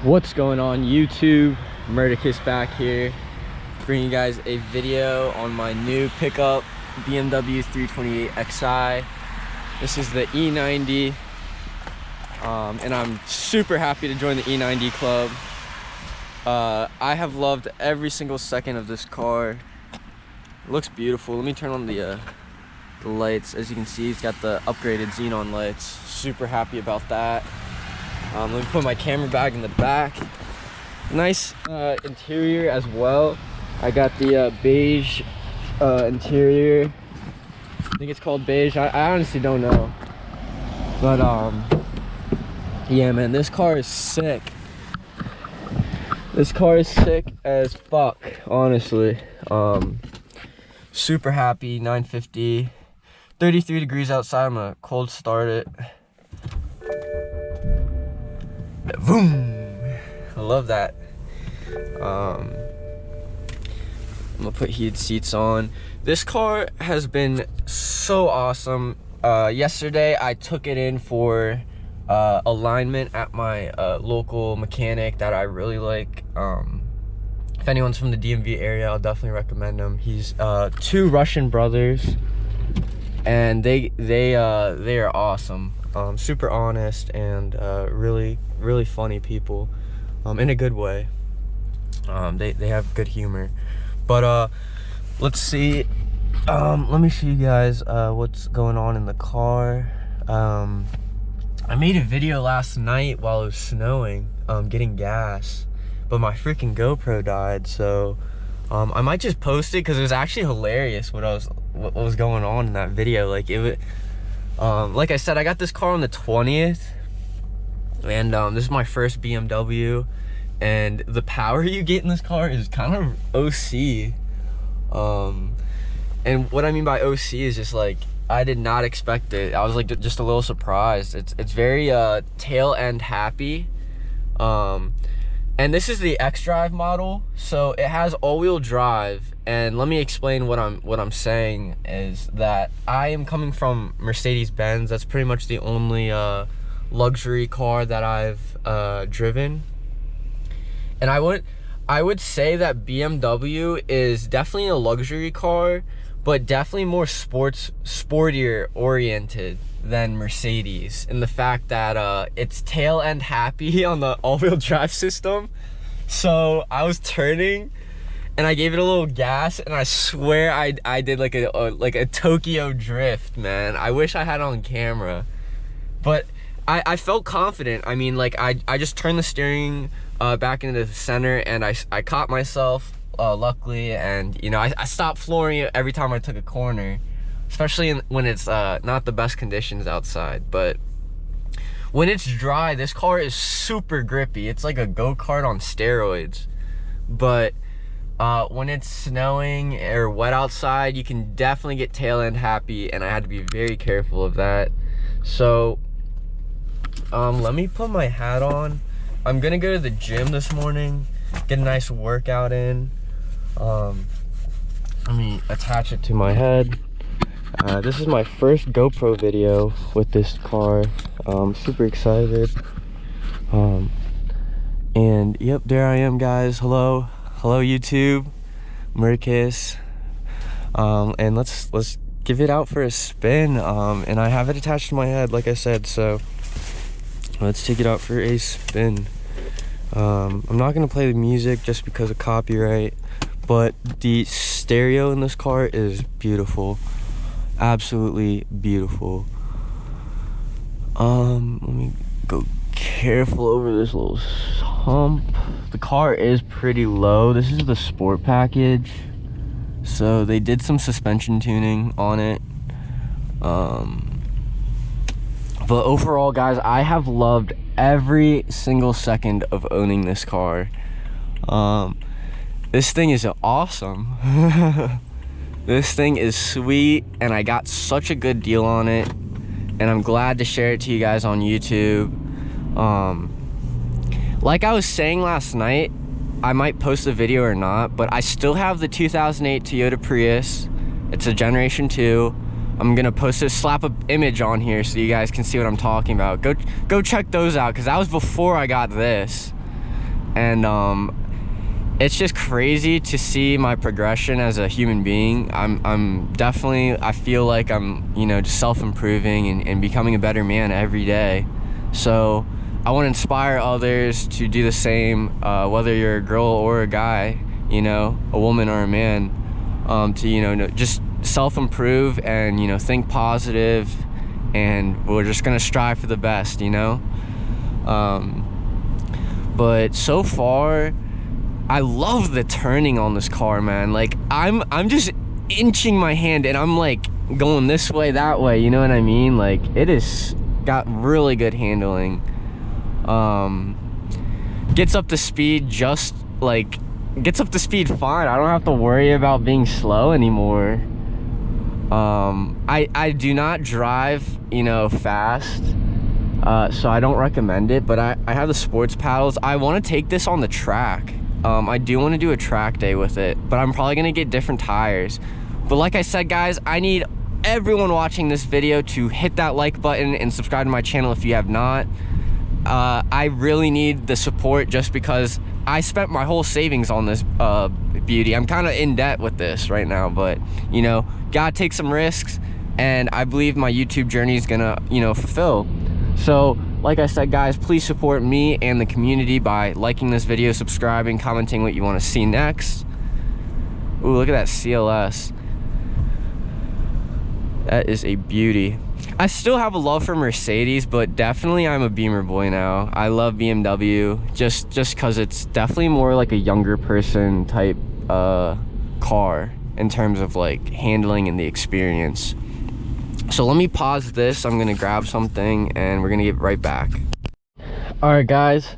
What's going on YouTube? Murderkiss back here, bringing you guys a video on my new pickup BMW 328xi. This is the E90, and I'm super happy to join the E90 club. I have loved every single second of this car. It looks beautiful. Let me turn on the lights. As you can see, it's got the upgraded xenon lights. Super happy about that. Let me put my camera bag in the back. Nice interior as well. I got the beige interior. I think it's called beige. I honestly don't know. But yeah, man, this car is sick. This car is sick as fuck, honestly. Super happy. 950, 33 degrees outside. I'm gonna cold start it. Boom! I love that. I'm gonna put heated seats on. This car has been so awesome. Yesterday I took it in for alignment at my local mechanic that I really like. If anyone's from the DMV area, I'll definitely recommend him. He's two Russian brothers, and they are awesome. Super honest and really funny people, in a good way. They have good humor. But let's see. Let me show you guys what's going on in the car. I made a video last night while it was snowing, getting gas, but my freaking GoPro died. So I might just post it because it was actually hilarious what was going on in that video. Like it would. Like I said, I got this car on the 20th, and this is my first BMW, and the power you get in this car is kind of OC. And what I mean by OC is just like, I did not expect it. I was like just a little surprised. It's very tail end happy. And this is the X-Drive model, so it has all-wheel drive. And let me explain what I'm saying is that I am coming from Mercedes-Benz. That's pretty much the only luxury car that I've driven. And I would say that BMW is definitely a luxury car, but definitely more sportier oriented than Mercedes, in the fact that it's tail end happy on the all-wheel drive system. So I was turning and I gave it a little gas, and I swear I did like a Tokyo drift, man. I wish I had it on camera, but I felt confident. I mean, like I just turned the steering back into the center, and I caught myself luckily, and you know, I stopped flooring it every time I took a corner, especially when it's not the best conditions outside. But when it's dry, this car is super grippy. It's like a go-kart on steroids. But when it's snowing or wet outside, you can definitely get tail end happy, and I had to be very careful of that. So let me put my hat on. I'm gonna go to the gym this morning, get a nice workout in. Let me attach it to my head. This is my first GoPro video with this car. I'm super excited. And yep, there I am, guys. Hello YouTube, Murderkiss. And let's give it out for a spin. And I have it attached to my head, like I said, so let's take it out for a spin. I'm not gonna play the music just because of copyright, but the stereo in this car is beautiful. Absolutely beautiful. Let me go careful over this little hump. The car is pretty low. This is the sport package, so they did some suspension tuning on it. But overall, guys, I have loved every single second of owning this car. This thing is awesome. This thing is sweet, and I got such a good deal on it, and I'm glad to share it to you guys on YouTube. Like I was saying last night, I might post a video or not, but I still have the 2008 Toyota Prius. It's a Generation 2. I'm gonna post a slap an image on here so you guys can see what I'm talking about. Go check those out, because that was before I got this. and it's just crazy to see my progression as a human being. I'm definitely, I feel like I'm, you know, just self-improving and becoming a better man every day. So I want to inspire others to do the same, whether you're a girl or a guy, you know, a woman or a man, to, you know, just self-improve and, you know, think positive, and we're just gonna strive for the best, you know. But so far, I love the turning on this car, man. Like I'm just inching my hand and I'm like going this way, that way, you know what I mean? Like it is got really good handling. Gets up to speed just like gets up to speed fine. I don't have to worry about being slow anymore. I do not drive, you know, fast, so I don't recommend it, but I have the sports paddles. I want to take this on the track. I do want to do a track day with it, but I'm probably gonna get different tires. But like I said, guys, I need everyone watching this video to hit that like button and subscribe to my channel if you have not. I really need the support just because I spent my whole savings on this beauty. I'm kind of in debt with this right now, but you know, gotta take some risks, and I believe my YouTube journey is gonna, you know, fulfill. So like I said, guys, please support me and the community by liking this video, subscribing, commenting what you want to see next. Ooh, look at that CLS. That is a beauty. I still have a love for Mercedes, but definitely I'm a Beamer boy now. I love BMW just because it's definitely more like a younger person type car in terms of like handling and the experience. So let me pause this. I'm gonna grab something and we're gonna get right back. All right, guys,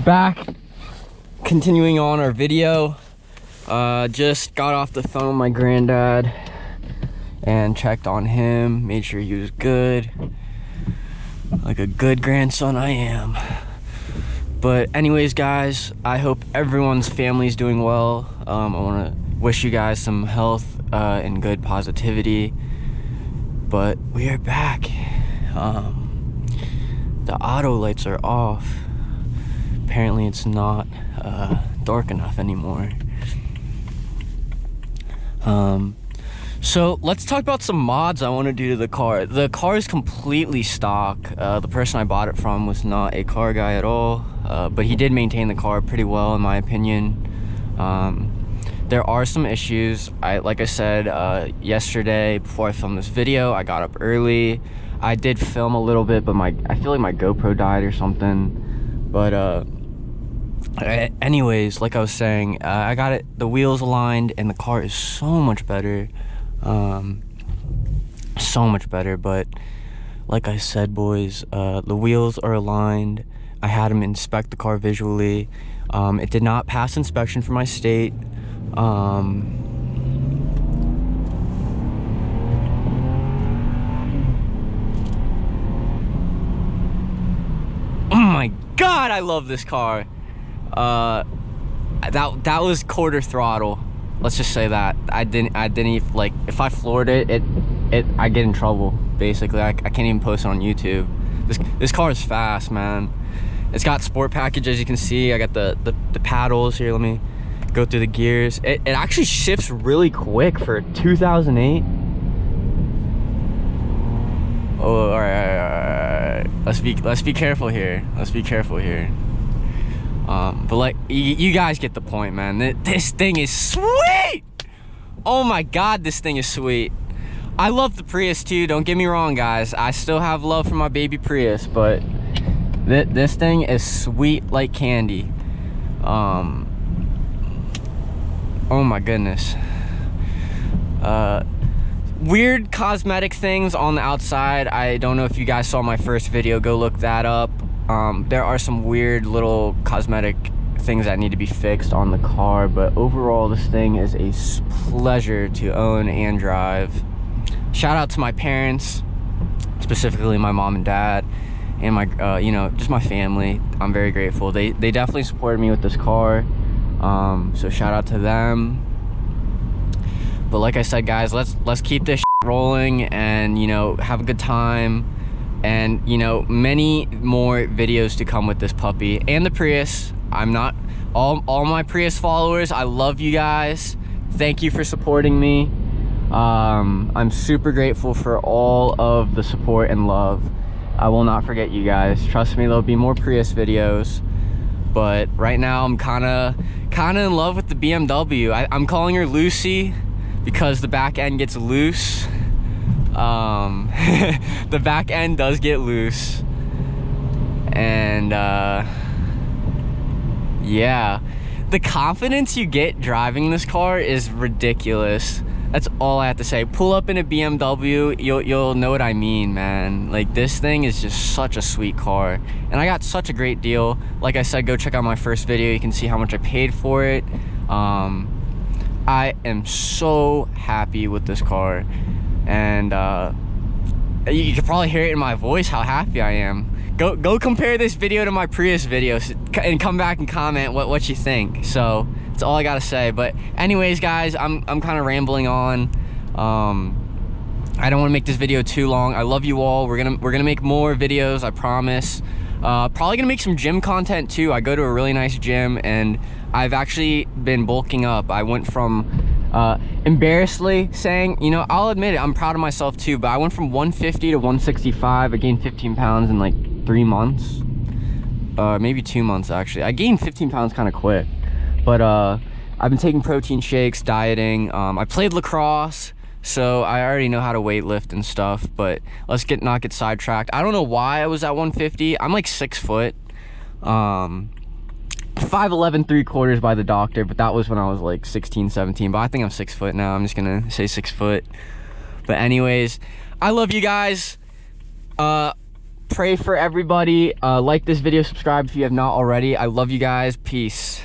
back, continuing on our video. Just got off the phone with my granddad and checked on him, made sure he was good, like a good grandson I am. But anyways, guys, I hope everyone's family is doing well. I want to wish you guys some health and good positivity. But we are back. The auto lights are off. Apparently it's not dark enough anymore. So let's talk about some mods I want to do to the car. The car is completely stock. The person I bought it from was not a car guy at all, but he did maintain the car pretty well in my opinion. There are some issues. Like I said yesterday before I filmed this video, I got up early. I did film a little bit, but I feel like my GoPro died or something. But anyways, like I was saying, I got it, the wheels aligned, and the car is so much better. So much better. But like I said, boys, the wheels are aligned. I had him inspect the car visually. It did not pass inspection for my state. Oh my god, I love this car. That was quarter throttle. Let's just say that. I didn't even, like, if I floored it, I get in trouble, basically. I can't even post it on YouTube. This car is fast, man. It's got sport package, as you can see. I got the paddles here. Let me go through the gears. It actually shifts really quick for 2008. Oh, all right. Let's be careful here. But like, you guys get the point, man. This thing is sweet. Oh my god, this thing is sweet. I love the Prius too, don't get me wrong, guys. I still have love for my baby Prius, but this thing is sweet like candy. Oh my goodness. Weird cosmetic things on the outside. I don't know if you guys saw my first video, go look that up. There are some weird little cosmetic things that need to be fixed on the car, but overall this thing is a pleasure to own and drive. Shout out to my parents, specifically my mom and dad, and my you know, just my family. I'm very grateful. They definitely supported me with this car, so shout out to them. But like I said, guys, let's keep this rolling and, you know, have a good time. And, you know, many more videos to come with this puppy and the Prius. I'm not, all my Prius followers, I love you guys. Thank you for supporting me. I'm super grateful for all of the support and love. I will not forget you guys. Trust me, there'll be more Prius videos. But right now I'm kind of in love with the BMW. I'm calling her Lucy because the back end gets loose. The back end does get loose. And yeah, the confidence you get driving this car is ridiculous. That's all I have to say. Pull up in a BMW, you'll know what I mean, man. Like, this thing is just such a sweet car. And I got such a great deal. Like I said, go check out my first video. You can see how much I paid for it. I am so happy with this car. And you can probably hear it in my voice how happy I am. Go compare this video to my Prius videos and come back and comment what you think. So that's all I gotta say. But anyways, guys, I'm kind of rambling on. I don't want to make this video too long. I love you all. We're gonna make more videos, I promise. Probably gonna make some gym content too. I go to a really nice gym and I've actually been bulking up. I went from embarrassingly saying, you know, I'll admit it, I'm proud of myself too, but I went from 150 to 165. I gained 15 pounds in like 3 months, maybe 2 months actually. I gained 15 pounds kind of quick. But I've been taking protein shakes, dieting. I played lacrosse, so I already know how to weight lift and stuff. But let's not get sidetracked. I don't know why I was at 150. I'm like 6 foot, 5'11" 3/4 by the doctor. But that was when I was like 16, 17. But I think I'm 6 foot now. I'm just gonna say 6 foot. But anyways, I love you guys. Pray for everybody. Like this video, subscribe if you have not already. I love you guys. Peace.